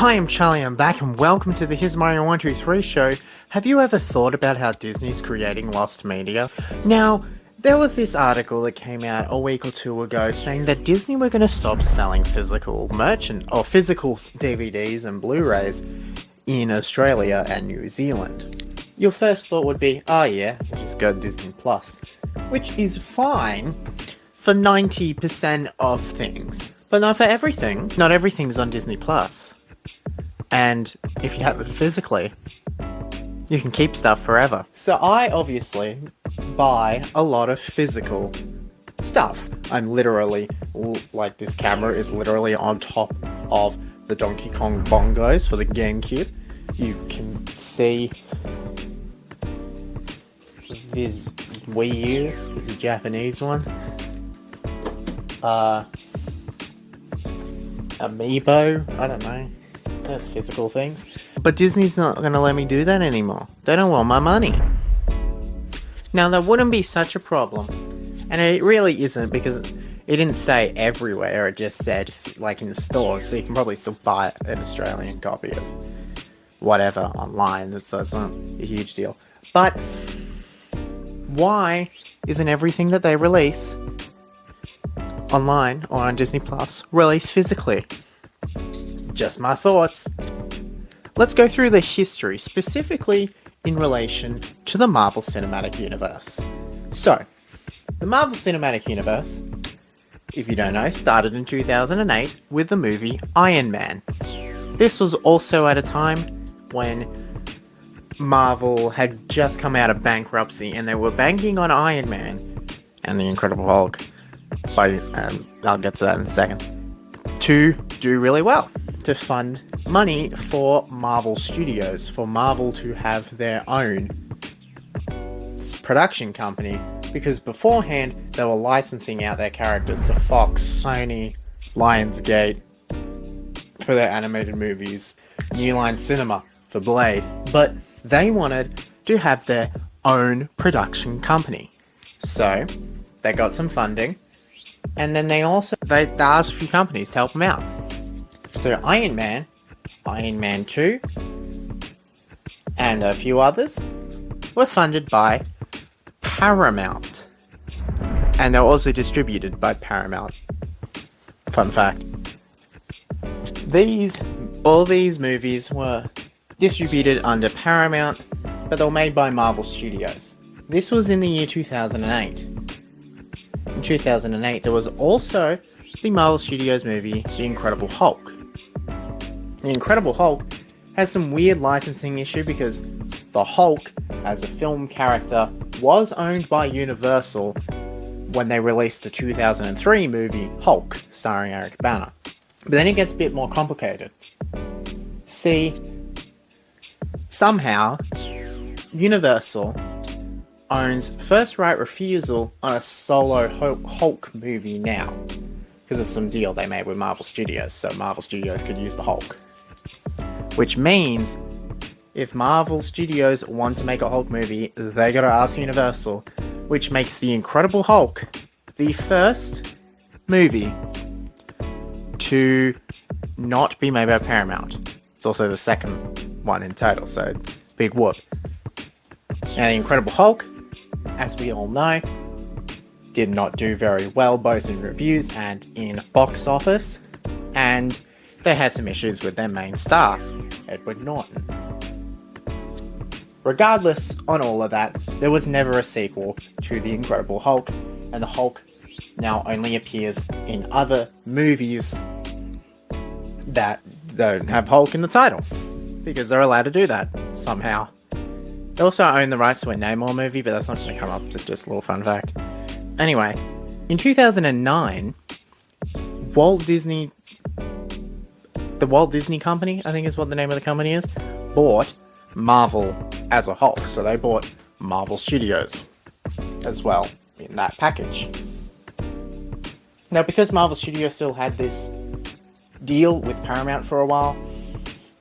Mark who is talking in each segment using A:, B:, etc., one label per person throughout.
A: Hi, I'm Charlie, I'm back, and welcome to the Hismario123 show. Have you ever thought about how Disney's creating lost media? Now, there was this article that came out a week or two ago saying that Disney were going to stop selling physical physical DVDs and Blu-rays in Australia and New Zealand. Your first thought would be, oh yeah, we'll just go to Disney Plus, which is fine for 90% of things, but not for everything. Not everything is on Disney Plus. And if you have it physically, you can keep stuff forever. So I obviously buy a lot of physical stuff. I'm literally, like, this camera is literally on top of the Donkey Kong bongos for the GameCube. You can see this Wii U, this is a Japanese one. Amiibo, I don't know. They're physical things. But Disney's not going to let me do that anymore. They don't want my money. Now, that wouldn't be such a problem. And it really isn't, because it didn't say everywhere. It just said, like, in the stores. So you can probably still buy an Australian copy of whatever online. So it's not a huge deal. But why isn't everything that they release online or on Disney Plus released physically? Just my thoughts. Let's go through the history, specifically in relation to the Marvel Cinematic Universe. So, the Marvel Cinematic Universe, if you don't know, started in 2008 with the movie Iron Man. This was also at a time when Marvel had just come out of bankruptcy and they were banking on Iron Man and the Incredible Hulk, I'll get to that in a second, to do really well, to fund money for Marvel Studios, for Marvel to have their own production company, because beforehand they were licensing out their characters to Fox, Sony, Lionsgate for their animated movies, New Line Cinema for Blade, but they wanted to have their own production company. So they got some funding, and then they asked a few companies to help them out. So Iron Man, Iron Man 2, and a few others were funded by Paramount. And they were also distributed by Paramount. Fun fact. All these movies were distributed under Paramount, but they were made by Marvel Studios. This was in the year 2008. In 2008, there was also the Marvel Studios movie, The Incredible Hulk. The Incredible Hulk has some weird licensing issue because the Hulk, as a film character, was owned by Universal when they released the 2003 movie Hulk, starring Eric Bana. But then it gets a bit more complicated. See, somehow, Universal owns first right refusal on a solo Hulk movie now, because of some deal they made with Marvel Studios, so Marvel Studios could use the Hulk. Which means, if Marvel Studios want to make a Hulk movie, they gotta ask Universal, which makes The Incredible Hulk the first movie to not be made by Paramount. It's also the second one in total, so big whoop. And The Incredible Hulk, as we all know, did not do very well, both in reviews and in box office, and they had some issues with their main star, Edward Norton. Regardless, on all of that, there was never a sequel to The Incredible Hulk, and the Hulk now only appears in other movies that don't have Hulk in the title, because they're allowed to do that, somehow. They also own the rights to a Namor movie, but that's not going to come up, it's just a little fun fact. Anyway, in 2009, the Walt Disney Company, I think is what the name of the company is, bought Marvel as a whole. So they bought Marvel Studios as well in that package. Now, because Marvel Studios still had this deal with Paramount for a while,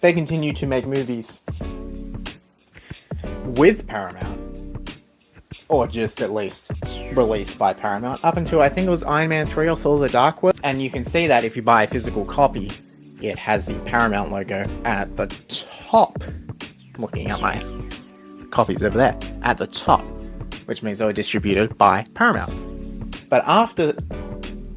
A: they continued to make movies with Paramount, or just at least released by Paramount, up until I think it was Iron Man 3 or Thor the Dark World. And you can see that if you buy a physical copy it has the Paramount logo at the top. Looking at my copies over there, at the top, which means they were distributed by Paramount. But after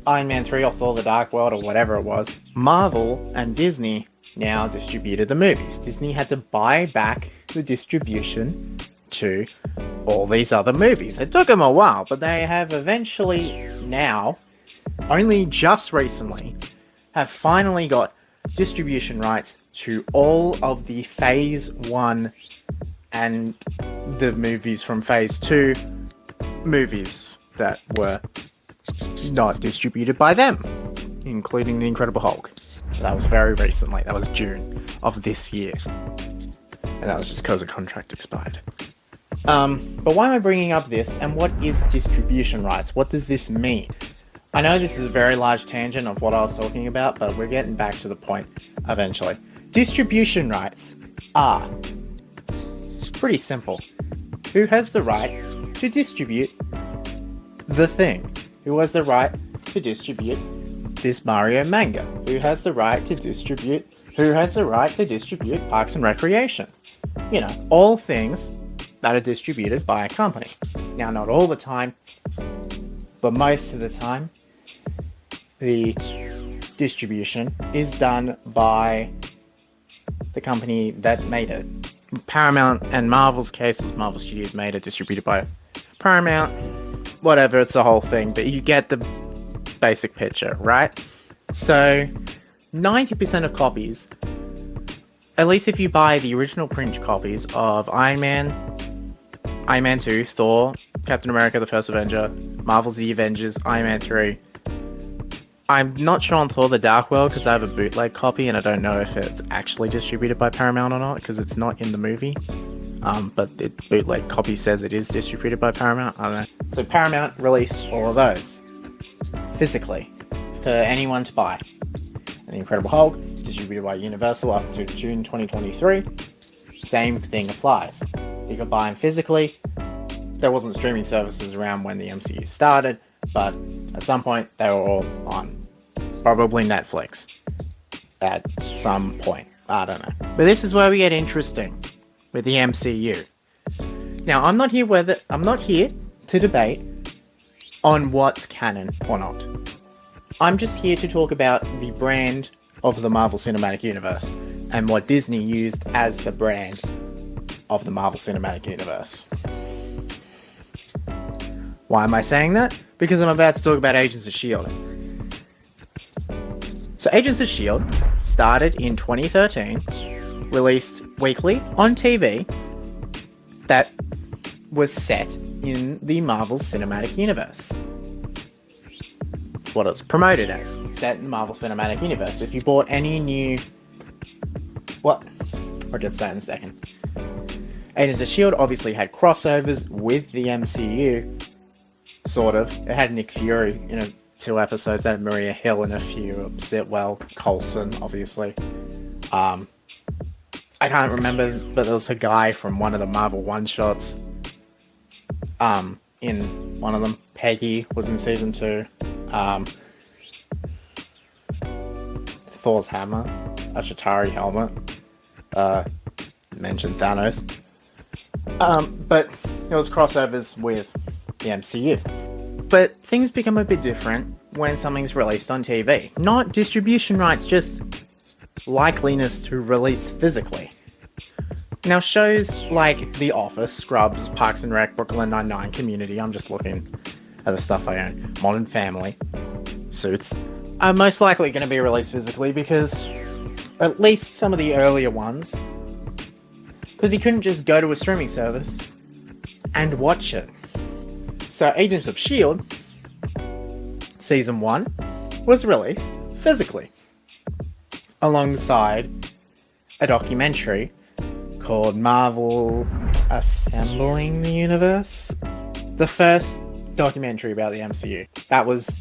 A: Iron Man 3 or Thor the Dark World or whatever it was, Marvel and Disney now distributed the movies. Disney had to buy back the distribution to all these other movies. It took them a while, but they have eventually now, only just recently, have finally got distribution rights to all of the Phase 1 and the movies from Phase 2 movies that were not distributed by them, including The Incredible Hulk. That was very recently. That was June of this year. And that was just because the contract expired. But why am I bringing up this, and what is distribution rights? What does this mean? I know this is a very large tangent of what I was talking about, but we're getting back to the point eventually. Distribution rights are pretty simple. Who has the right to distribute the thing? Who has the right to distribute this Mario manga? Who has the right to distribute? Who has the right to distribute Parks and Recreation? You know, all things that are distributed by a company. Now, not all the time, but most of the time, the distribution is done by the company that made it. Paramount, and Marvel's case was Marvel Studios made it, distributed by Paramount. Whatever, it's the whole thing, but you get the basic picture, right? So, 90% of copies, at least if you buy the original print copies of Iron Man 2, Thor, Captain America the First Avenger, Marvel's The Avengers, Iron Man 3. I'm not sure on Thor the Dark World because I have a bootleg copy and I don't know if it's actually distributed by Paramount or not because it's not in the movie. But the bootleg copy says it is distributed by Paramount. I don't know. So Paramount released all of those physically for anyone to buy. And The Incredible Hulk, distributed by Universal up to June 2023. Same thing applies. You could buy them physically. There wasn't streaming services around when the MCU started, but at some point they were all on. Probably Netflix. At some point. I don't know. But this is where we get interesting with the MCU. Now, I'm not here to debate on what's canon or not. I'm just here to talk about the brand of the Marvel Cinematic Universe and what Disney used as the brand of the Marvel Cinematic Universe. Why am I saying that? Because I'm about to talk about Agents of S.H.I.E.L.D. So Agents of S.H.I.E.L.D. started in 2013, released weekly on TV, that was set in the Marvel Cinematic Universe. That's what it was promoted as, set in the Marvel Cinematic Universe. If you bought any new... I'll get to that in a second. Agents of S.H.I.E.L.D. obviously had crossovers with the MCU, sort of. It had Nick Fury in 2 episodes, it had Maria Hill in a few, Sitwell, Coulson, obviously. I can't remember, but there was a guy from one of the Marvel one-shots in one of them. Peggy was in season 2. Thor's hammer, a Chitauri helmet, mentioned Thanos. But it was crossovers with the MCU. But things become a bit different when something's released on TV. Not distribution rights, just likeliness to release physically. Now, shows like The Office, Scrubs, Parks and Rec, Brooklyn Nine-Nine, Community, I'm just looking at the stuff I own, Modern Family, Suits, are most likely going to be released physically because, at least some of the earlier ones, because you couldn't just go to a streaming service and watch it. So Agents of S.H.I.E.L.D. Season 1 was released physically, alongside a documentary called Marvel Assembling the Universe. The first documentary about the MCU. That was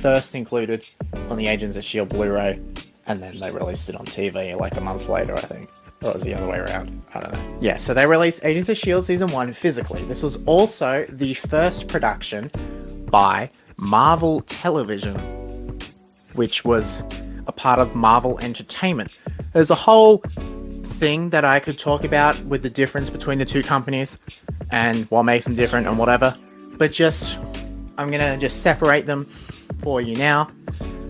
A: first included on the Agents of S.H.I.E.L.D. Blu-ray, and then they released it on TV like a month later, I think. Or it was the other way around. I don't know. Yeah, so they released Agents of S.H.I.E.L.D. Season 1 physically. This was also the first production by Marvel Television, which was a part of Marvel Entertainment. There's a whole thing that I could talk about with the difference between the two companies and what makes them different and whatever, but I'm gonna just separate them for you now.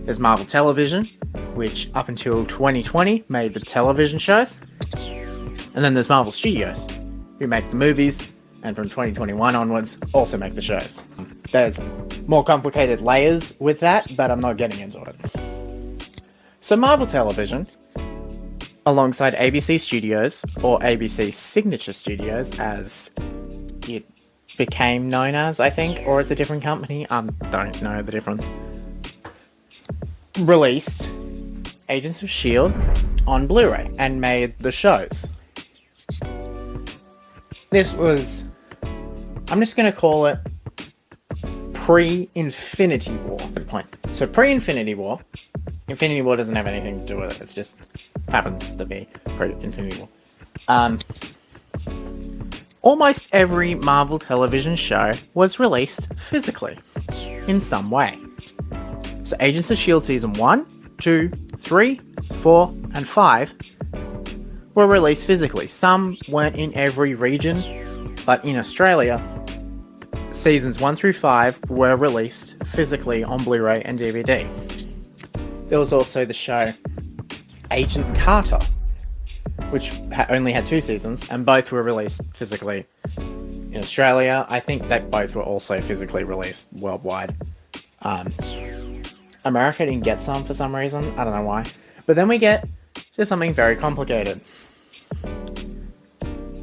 A: There's Marvel Television, which up until 2020 made the television shows, and then there's Marvel Studios, who make the movies, and from 2021 onwards also make the shows. There's more complicated layers with that, but I'm not getting into it. So Marvel Television, alongside ABC Studios, or ABC Signature Studios as it became known as, I think, or it's a different company, I don't know the difference, released Agents of S.H.I.E.L.D. on Blu-ray and made the shows. This was, I'm just going to call it pre-Infinity War. Good point. So pre-Infinity War, Infinity War doesn't have anything to do with it, it just happens to be pre-Infinity War. Almost every Marvel television show was released physically, in some way. So Agents of S.H.I.E.L.D. Season 1, 2, 3, 4, and 5 were released physically. Some weren't in every region, but in Australia, Seasons 1 through 5 were released physically on Blu-ray and DVD. There was also the show Agent Carter, which only had 2 seasons, and both were released physically in Australia. I think that both were also physically released worldwide. America didn't get some for some reason, I don't know why. But then we get to something very complicated.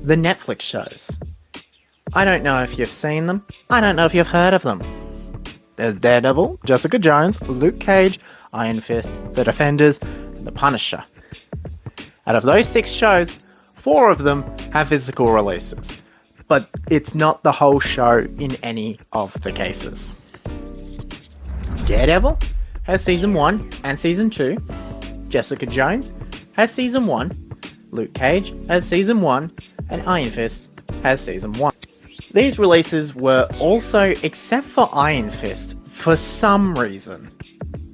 A: The Netflix shows. I don't know if you've seen them, I don't know if you've heard of them. There's Daredevil, Jessica Jones, Luke Cage, Iron Fist, The Defenders, and The Punisher. Out of those 6 shows, 4 of them have physical releases, but it's not the whole show in any of the cases. Daredevil has Season 1 and Season 2, Jessica Jones has Season 1, Luke Cage has Season 1, and Iron Fist has Season 1. These releases were also, except for Iron Fist, for some reason,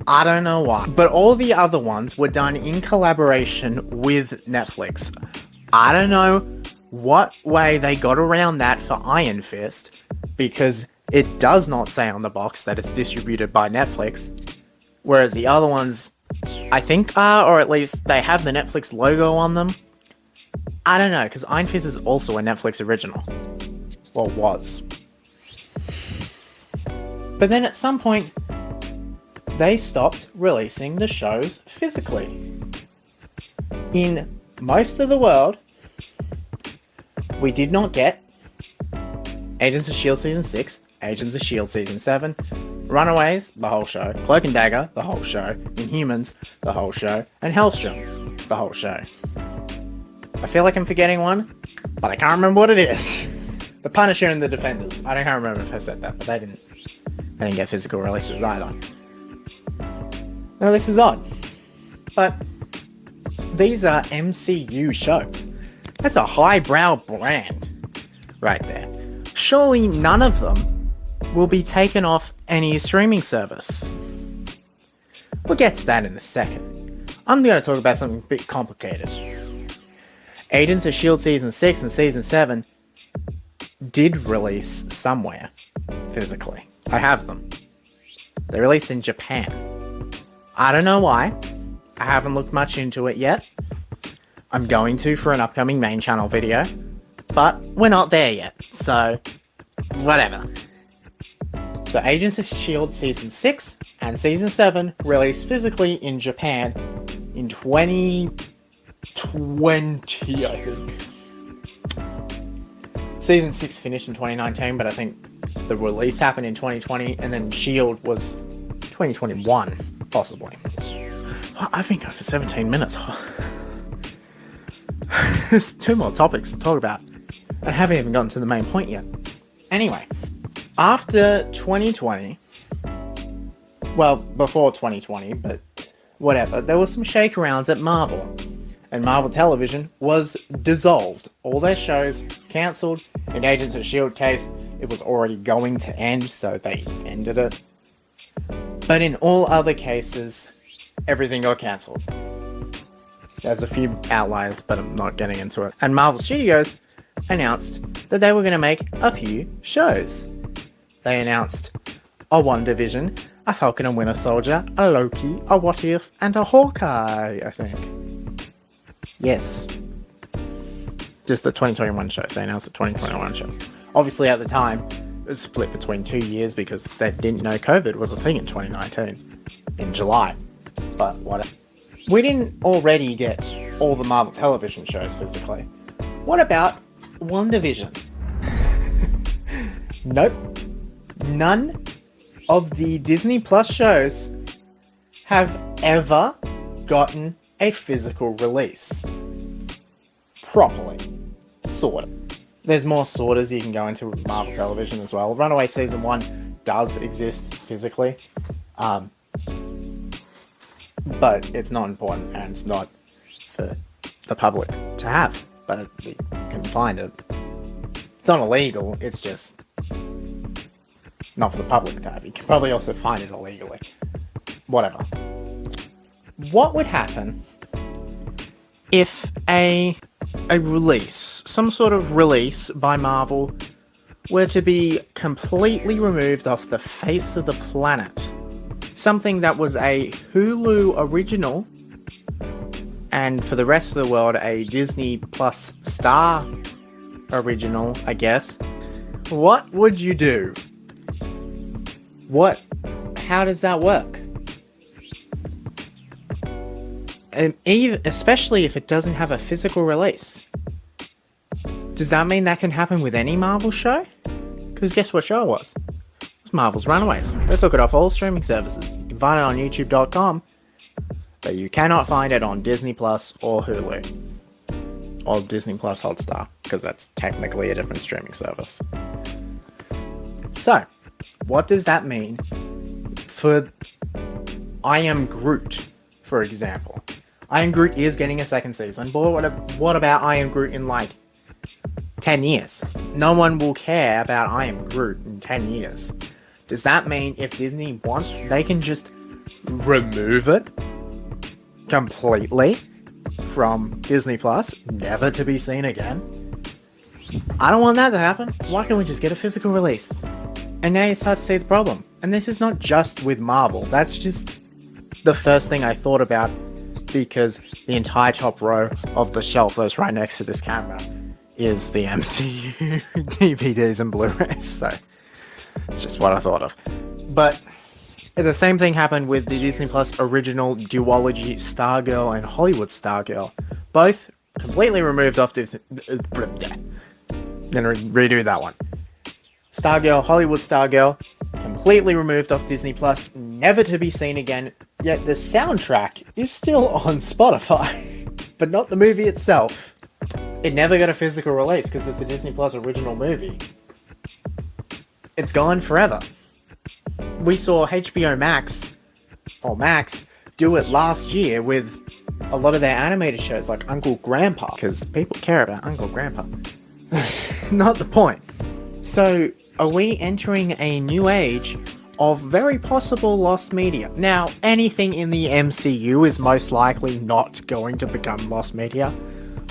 A: I don't know why, but all the other ones were done in collaboration with Netflix. I don't know what way they got around that for Iron Fist, because it does not say on the box that it's distributed by Netflix, whereas the other ones, I think are, or at least they have the Netflix logo on them. I don't know, because Iron Fist is also a Netflix original. Well, was. But then at some point, they stopped releasing the shows physically. In most of the world, we did not get Agents of S.H.I.E.L.D. Season 6, Agents of S.H.I.E.L.D. Season 7, Runaways, the whole show, Cloak and Dagger, the whole show, Inhumans, the whole show, and Hellstrom, the whole show. I feel like I'm forgetting one, but I can't remember what it is. The Punisher and the Defenders. I can't remember if I said that, but they didn't get physical releases either. Now this is odd, but these are MCU shows. That's a highbrow brand right there. Surely none of them will be taken off any streaming service. We'll get to that in a second. I'm going to talk about something a bit complicated. Agents of S.H.I.E.L.D. Season 6 and Season 7 did release somewhere physically. I have them. They released in Japan. I don't know why. I haven't looked much into it yet. I'm going to for an upcoming main channel video, but we're not there yet, so whatever. So Agents of S.H.I.E.L.D. Season 6 and Season 7 released physically in Japan in 2020, I think. Season 6 finished in 2019, but I think the release happened in 2020, and then S.H.I.E.L.D. was 2021, possibly. Well, I've been going for 17 minutes. There's 2 more topics to talk about, and I haven't even gotten to the main point yet. Anyway, after 2020, well, before 2020, but whatever, there was some shakearounds at Marvel, and Marvel Television was dissolved. All their shows cancelled. In Agents of S.H.I.E.L.D. case, it was already going to end, so they ended it. But in all other cases, everything got cancelled. There's a few outliers, but I'm not getting into it. And Marvel Studios announced that they were going to make a few shows. They announced a WandaVision, a Falcon and Winter Soldier, a Loki, a What If, and a Hawkeye, I think. Yes. Just the 2021 shows. They announced the 2021 shows. Obviously, at the time, it was split between 2 years because they didn't know COVID was a thing in 2019, in July. But whatever. We didn't already get all the Marvel television shows physically. What about WandaVision? Nope. None of the Disney Plus shows have ever gotten a physical release. Properly. Sort of. There's more sorters you can go into with Marvel television as well. Runaway Season 1 does exist physically. But it's not important and it's not for the public to have. But you can find it. It's not illegal, it's just not for the public to have. You can probably also find it illegally. Whatever. What would happen if a release, some sort of release by Marvel, were to be completely removed off the face of the planet? Something that was a Hulu original, and for the rest of the world, a Disney Plus Star original, I guess. What would you do? How does that work? And especially if it doesn't have a physical release. Does that mean that can happen with any Marvel show? Because guess what show it was? It was Marvel's Runaways. They took it off all streaming services. You can find it on YouTube.com, but you cannot find it on Disney Plus or Hulu. Or Disney Plus Hotstar, because that's technically a different streaming service. So, what does that mean for I Am Groot, for example? I Am Groot is getting a second season, but what about I Am Groot in 10 years? No one will care about I Am Groot in 10 years. Does that mean if Disney wants, they can just remove it completely from Disney Plus, never to be seen again? I don't want that to happen. Why can't we just get a physical release? And now you start to see the problem. And this is not just with Marvel. That's just the first thing I thought about, because the entire top row of the shelf that's right next to this camera is the MCU DVDs and Blu-rays. So it's just what I thought of. But the same thing happened with the Disney Plus original duology Stargirl and Hollywood Stargirl. Both completely removed off Disney. Gonna redo that one. Stargirl, Hollywood Stargirl, completely removed off Disney Plus, never to be seen again. Yet the soundtrack is still on Spotify, but not the movie itself. It never got a physical release because it's a Disney Plus original movie. It's gone forever. We saw HBO Max, or Max, do it last year with a lot of their animated shows like Uncle Grandpa, because people care about Uncle Grandpa. Not the point. So, are we entering a new age of very possible lost media? Now, anything in the MCU is most likely not going to become lost media.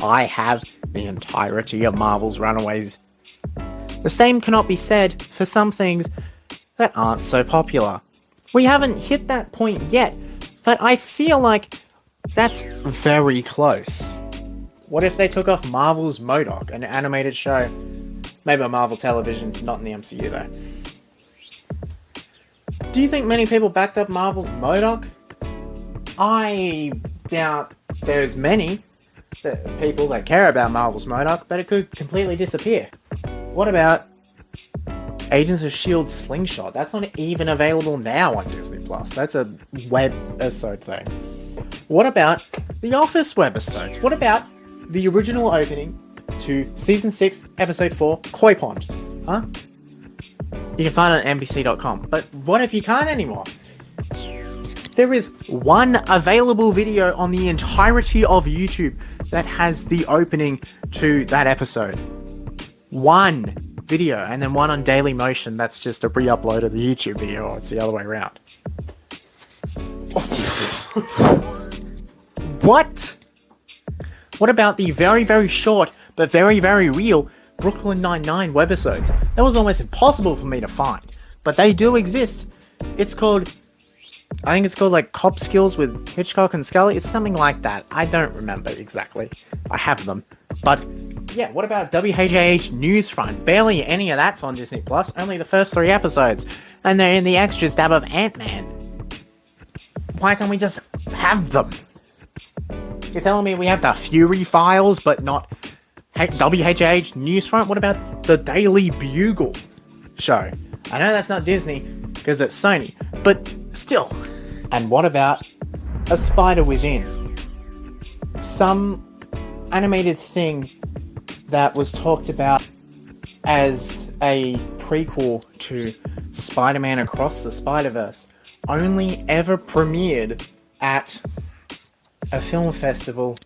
A: I have the entirety of Marvel's Runaways. The same cannot be said for some things that aren't so popular. We haven't hit that point yet, but I feel like that's very close. What if they took off Marvel's MODOK, an animated show? Maybe on Marvel Television, not in the MCU though. Do you think many people backed up Marvel's MODOK? I doubt there's many people that care about Marvel's MODOK, but it could completely disappear. What about Agents of S.H.I.E.L.D. Slingshot? That's not even available now on Disney Plus. That's a webisode thing. What about The Office webisodes? What about the original opening to Season 6, Episode 4, Koi Pond? Huh? You can find it on NBC.com. But what if you can't anymore? There is one available video on the entirety of YouTube that has the opening to that episode. One video, and then one on Dailymotion that's just a re-upload of the YouTube video, or it's the other way around. What? What about the very, very short, but very, very real Brooklyn Nine-Nine webisodes? That was almost impossible for me to find, but they do exist. It's called, I think it's called like Cop Skills with Hitchcock and Scully. It's something like that. I don't remember exactly. I have them. But yeah, what about WHAH Newsfront? Barely any of that's on Disney Plus. Only the first 3 episodes. And they're in the extras tab of Ant-Man. Why can't we just have them? You're telling me we have the Fury Files, but not WHAH Newsfront? What about the Daily Bugle show? I know that's not Disney, because it's Sony, but still. And what about A Spider Within? Some animated thing that was talked about as a prequel to Spider-Man Across the Spider-Verse only ever premiered at a film festival,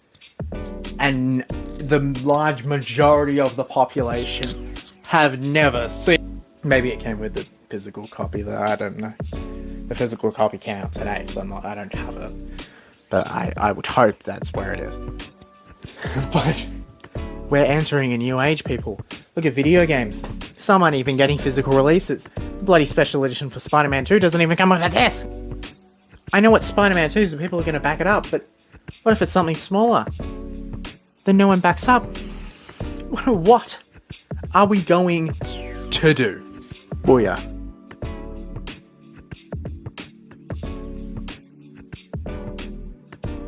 A: and the large majority of the population have never seen. Maybe it came with the physical copy, though, I don't know. The physical copy came out today, so I don't have it. But I would hope that's where it is. But we're entering a new age, people. Look at video games. Some aren't even getting physical releases. The bloody special edition for Spider-Man 2 doesn't even come with a disc. I know what Spider-Man 2 is, and people are going to back it up, but what if it's something smaller? Then no one backs up. What are we going to do? Booyah.